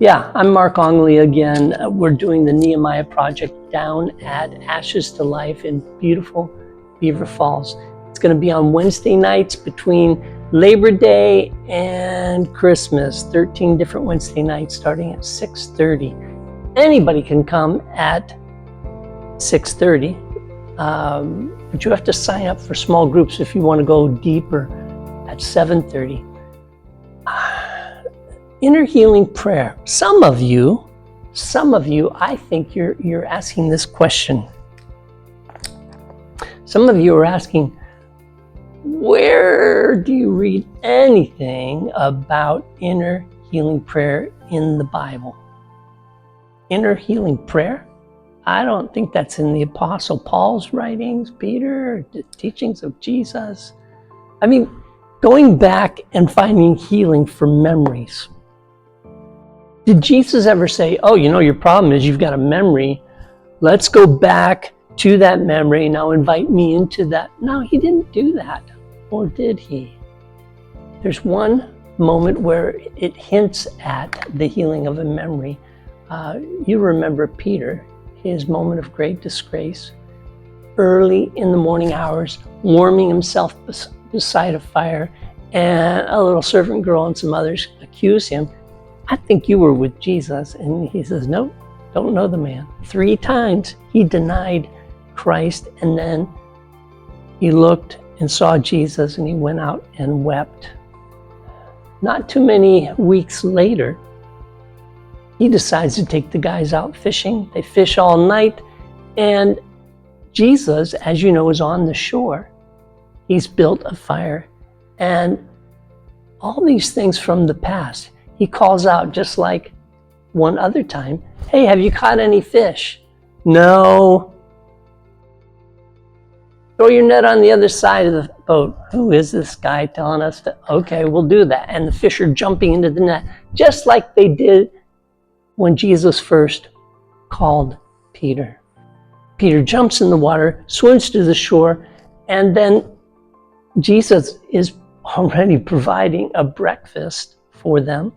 Yeah, I'm Mark Ongley again. We're doing the Nehemiah project down at Ashes to Life in beautiful Beaver Falls. It's going to be on Wednesday nights between Labor Day and Christmas, 13 different Wednesday nights starting at 6:30. Anybody can come at 6:30, but you have to sign up for small groups if you want to go deeper at 7:30. Inner healing prayer. Some of you, I think you're asking this question. Some of you are asking, where do you read anything about inner healing prayer in the Bible? Inner healing prayer? I don't think that's in the Apostle Paul's writings, Peter, the teachings of Jesus. I mean, going back and finding healing from memories. Did Jesus ever say, oh, your problem is you've got a memory. Let's go back to that memory. Now invite me into that. No, he didn't do that. Or did he? There's one moment where it hints at the healing of a memory. You remember Peter, his moment of great disgrace, early in the morning hours, warming himself beside a fire, and a little servant girl and some others accuse him. I think you were with Jesus. And he says, no, don't know the man. 3 times he denied Christ, and then he looked and saw Jesus and he went out and wept. Not too many weeks later, he decides to take the guys out fishing. They fish all night, and Jesus, as you know, is on the shore. He's built a fire, and all these things from the past. He calls out, just like one other time, hey, have you caught any fish? No. Throw your net on the other side of the boat. Who is this guy telling us to? Okay, we'll do that. And the fish are jumping into the net, just like they did when Jesus first called Peter. Peter jumps in the water, swims to the shore, and then Jesus is already providing a breakfast for them.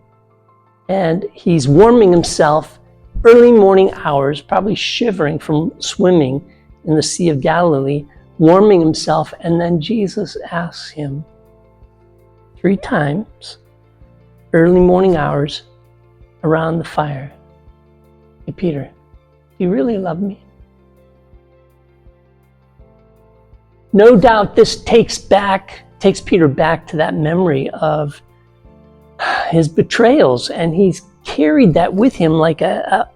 And he's warming himself early morning hours, probably shivering from swimming in the Sea of Galilee, warming himself. And then Jesus asks him 3 times, early morning hours, around the fire, hey, Peter, do you really love me? No doubt this takes Peter back to that memory of his betrayals, and he's carried that with him like a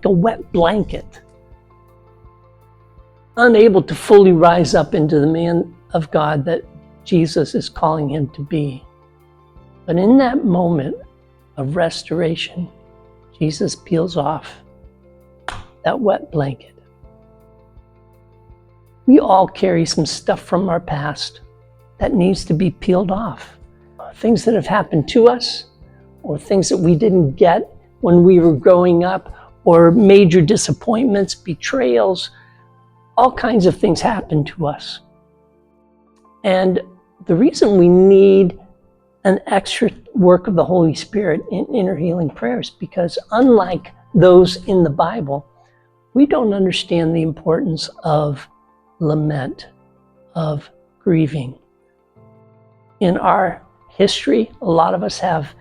wet blanket, unable to fully rise up into the man of God that Jesus is calling him to be. But in that moment of restoration, Jesus peels off that wet blanket. We all carry some stuff from our past that needs to be peeled off. Things that have happened to us, or things that we didn't get when we were growing up, or major disappointments, betrayals, all kinds of things happen to us. And the reason we need an extra work of the Holy Spirit in inner healing prayers, because unlike those in the Bible, we don't understand the importance of lament, of grieving. In our history, a lot of us have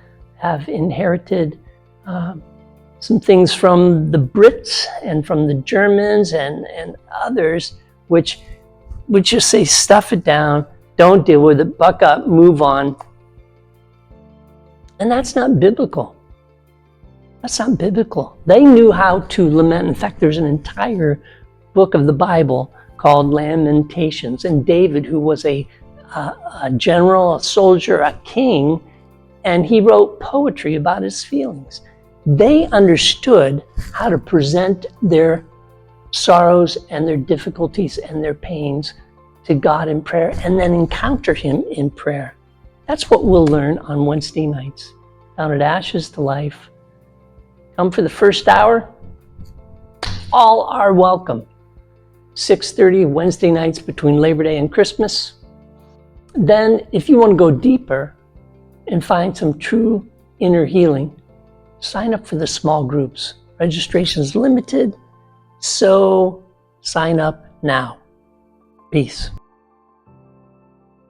inherited some things from the Brits and from the Germans and others, which would just say, stuff it down, don't deal with it, buck up, move on. And that's not biblical. That's not biblical. They knew how to lament. In fact, there's an entire book of the Bible called Lamentations. And David, who was a general, a soldier, a king, and he wrote poetry about his feelings. They understood how to present their sorrows and their difficulties and their pains to God in prayer, and then encounter him in prayer. That's what we'll learn on Wednesday nights down at Ashes to Life. Come for the first hour. All are welcome. 6:30 Wednesday nights between Labor Day and Christmas. Then, if you want to go deeper and find some true inner healing, sign up for the small groups. Registration is limited, so sign up now. Peace.